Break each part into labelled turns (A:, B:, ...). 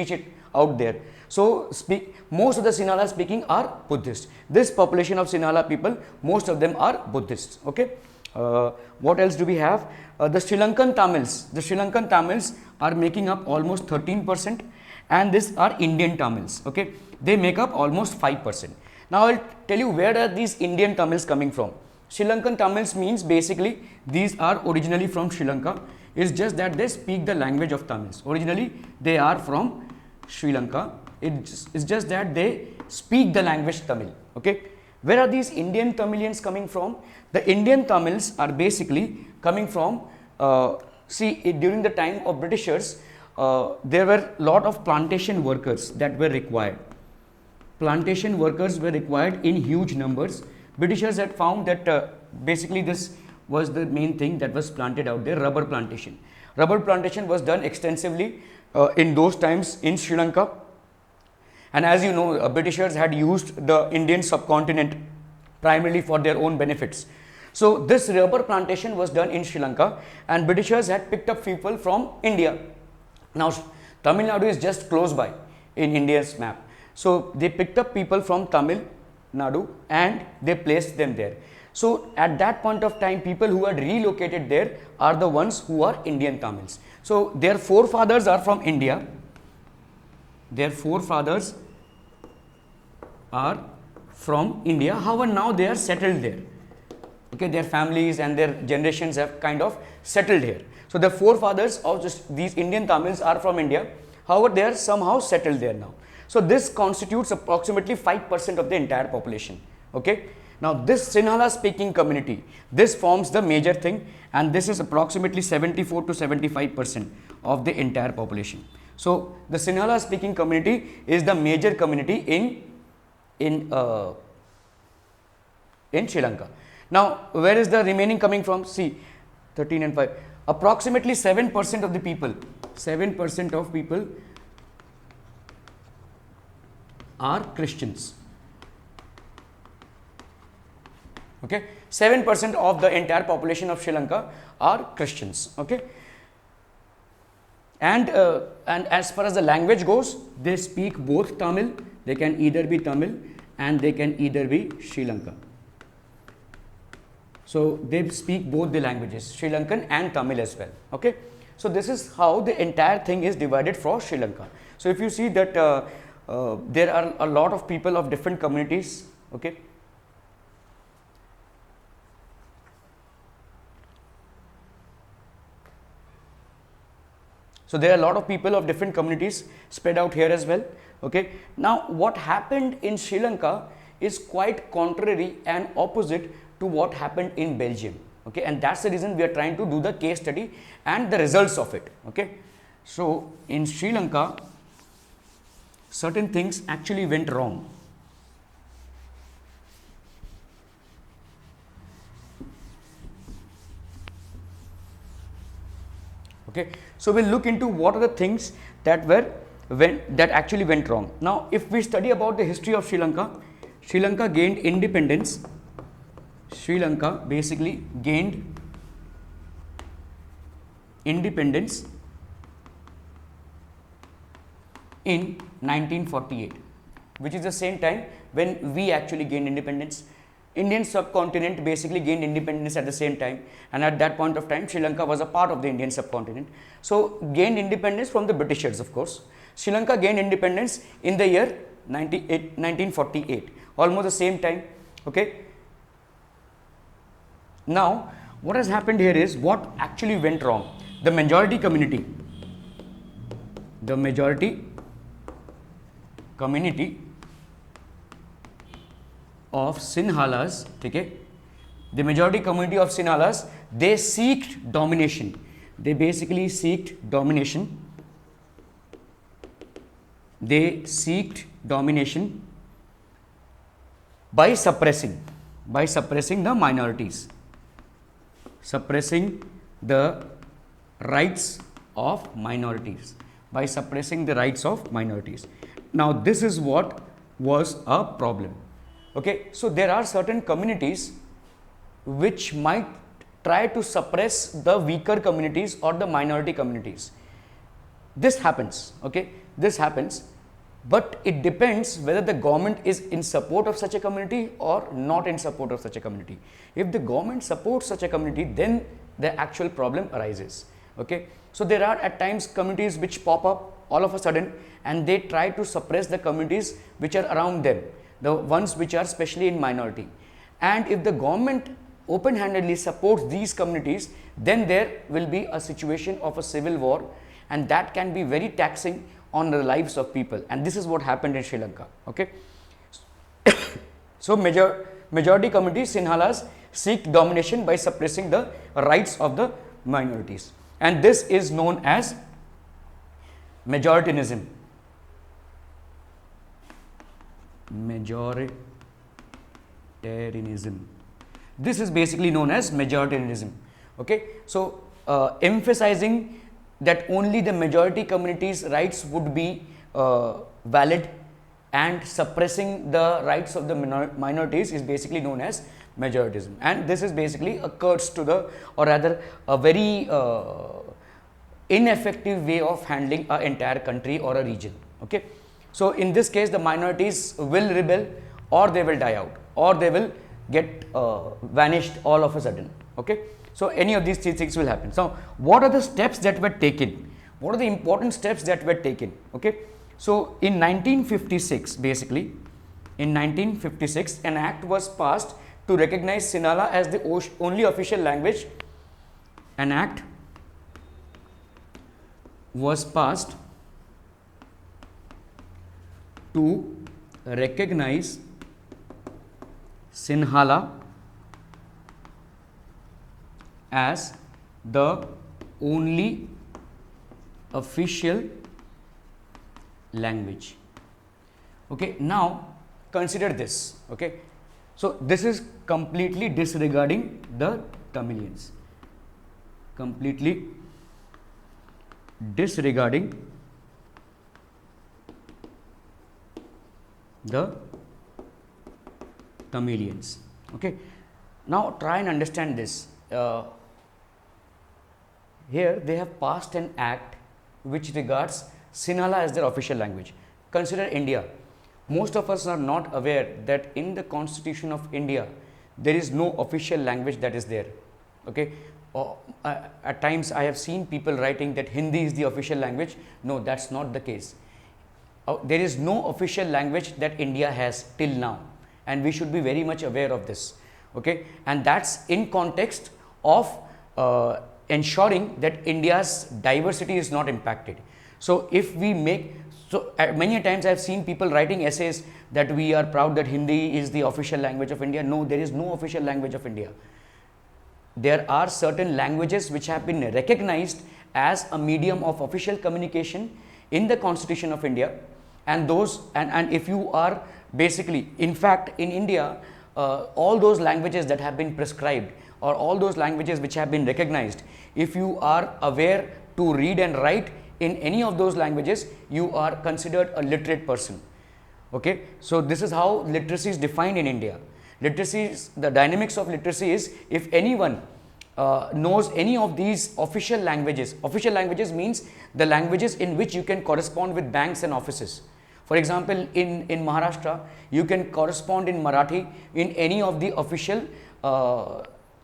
A: reach it out there. So most of the Sinhala speaking are Buddhist. This population of Sinhala people, most of them are Buddhists. Okay. What else do we have? The Sri Lankan Tamils. The Sri Lankan Tamils are making up almost 13%, and these are Indian Tamils. Okay, they make up almost 5%. Now I'll tell you where are these Indian Tamils coming from. Sri Lankan Tamils means basically these are originally from Sri Lanka. It's just that they speak the language of Tamils. Originally they are from Sri Lanka. It's just that they speak the language Tamil. Okay. Where are these Indian Tamilians coming from? The Indian Tamils are basically coming from, during the time of Britishers, there were lot of plantation workers that were required. Plantation workers were required in huge numbers. Britishers had found that basically this was the main thing that was planted out there, rubber plantation. Rubber plantation was done extensively in those times in Sri Lanka. And as you know, Britishers had used the Indian subcontinent primarily for their own benefits. So this rubber plantation was done in Sri Lanka, and Britishers had picked up people from India. Now Tamil Nadu is just close by in India's map. So they picked up people from Tamil Nadu and they placed them there. So at that point of time, people who had relocated there are the ones who are Indian Tamils. So their forefathers are from India. Their forefathers are from India. However, now they are settled there. Okay, their families and their generations have kind of settled here. So the forefathers of these Indian Tamils are from India. However, they are somehow settled there now. So this constitutes approximately 5% of the entire population. Okay. Now this Sinhala speaking community, this forms the major thing, and this is approximately 74 to 75% of the entire population. So the Sinhala speaking community is the major community in Sri Lanka. Now where is the remaining coming from? See, 13 and 5. Approximately 7% of the people, 7% of people are Christians. Okay, 7% of the entire population of Sri Lanka are Christians. Okay. And as far as the language goes, they speak both Tamil. They can either be Tamil and they can either be Sri Lanka. So they speak both the languages, Sri Lankan and Tamil as well. Okay. So this is how the entire thing is divided for Sri Lanka. So if you see that there are a lot of people of different communities. Okay. So there are a lot of people of different communities spread out here as well. Okay. Now what happened in Sri Lanka is quite contrary and opposite to what happened in Belgium. Okay. And that's the reason we are trying to do the case study and the results of it. Okay. So in Sri Lanka, certain things actually went wrong. Okay. So we'll look into what are the things that actually went wrong. Now if we study about the history of Sri Lanka gained independence. Sri Lanka basically gained independence in 1948, which is the same time when we actually gained independence. Indian subcontinent basically gained independence at the same time, and at that point of time Sri Lanka was a part of the Indian subcontinent. So gained independence from the Britishers, of course. Sri Lanka gained independence in the year 1948, almost the same time. Okay. Now what has happened here is what actually went wrong. The majority community of Sinhalas, okay, the majority community of Sinhalas, they seeked domination. They basically seeked domination. They seeked domination by suppressing the minorities, suppressing the rights of minorities, by suppressing the rights of minorities. Now this is what was a problem. Okay, so there are certain communities which might try to suppress the weaker communities or the minority communities. This happens. Okay, this happens, but it depends whether the government is in support of such a community or not in support of such a community. If the government supports such a community, then the actual problem arises. Okay, so there are at times communities which pop up all of a sudden, and they try to suppress the communities which are around them, the ones which are especially in minority. And if the government open-handedly supports these communities, then there will be a situation of a civil war, and that can be very taxing on the lives of people. And this is what happened in Sri Lanka. Okay, so majority communities, Sinhalas, seek domination by suppressing the rights of the minorities, and this is known as majoritarianism. Majoritarianism. This is basically known as majoritarianism. Okay, so emphasizing that only the majority community's rights would be valid, and suppressing the rights of the minorities is basically known as majoritism. And this is basically a curse to the, or rather a very ineffective way of handling an entire country or a region. Okay, so in this case the minorities will rebel, or they will die out, or they will get vanished all of a sudden. Okay, so any of these three things will happen. So what are the steps that were taken? What are the important steps that were taken? Okay, so in 1956, basically in 1956, an act was passed to recognize Sinhala as the only official language. An act was passed to recognize Sinhala as the only official language. Okay, now consider this. Okay, so this is completely disregarding the Tamilians, completely disregarding the Tamilians. Okay, now try and understand this. Here they have passed an act which regards Sinhala as their official language. Consider India. Most of us are not aware that in the Constitution of India there is no official language that is there. Okay, at times I have seen people writing that Hindi is the official language. No, that's not the case. There is no official language that India has till now, and we should be very much aware of this. Okay, and that's in context of ensuring that India's diversity is not impacted. So if we make, so many times I have seen people writing essays that we are proud that Hindi is the official language of India. No, there is no official language of India. There are certain languages which have been recognized as a medium of official communication in the Constitution of India, and those, and if you are basically, in fact in India, all those languages that have been prescribed, or all those languages which have been recognized, if you are aware to read and write in any of those languages, you are considered a literate person. Okay, so this is how literacy is defined in India. Literacy is, the dynamics of literacy is, if anyone knows any of these official languages means the languages in which you can correspond with banks and offices. For example, in Maharashtra, you can correspond in Marathi in any of the official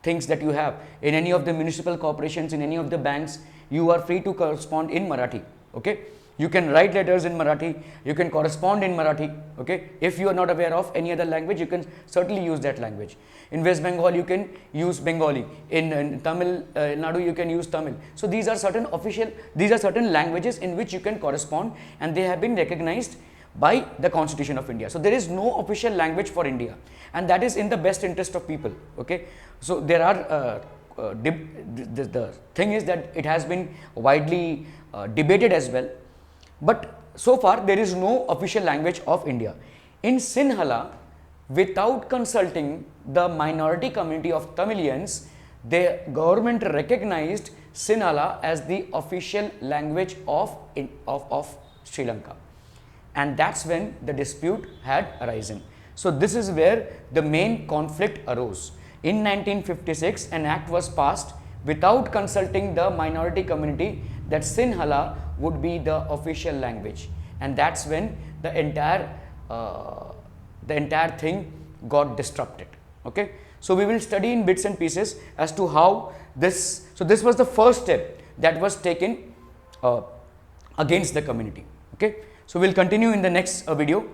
A: things that you have. In any of the municipal corporations, in any of the banks, you are free to correspond in Marathi. Okay, you can write letters in Marathi, you can correspond in Marathi. Okay, if you are not aware of any other language, you can certainly use that language. In West Bengal, you can use Bengali. In Tamil Nadu, you can use Tamil. So these are certain languages in which you can correspond, and they have been recognized by the Constitution of India. So there is no official language for India, and that is in the best interest of people. Okay, so there are the thing is that it has been widely debated as well, but so far there is no official language of India. In Sinhala, without consulting the minority community of Tamilians, the government recognized Sinhala as the official language of Sri Lanka, and that's when the dispute had arisen. So this is where the main conflict arose. In 1956, an act was passed without consulting the minority community that Sinhala would be the official language, and that's when the entire thing got disrupted. Okay, so we will study in bits and pieces as to how this. So this was the first step that was taken against the community. Okay, so we'll continue in the next video.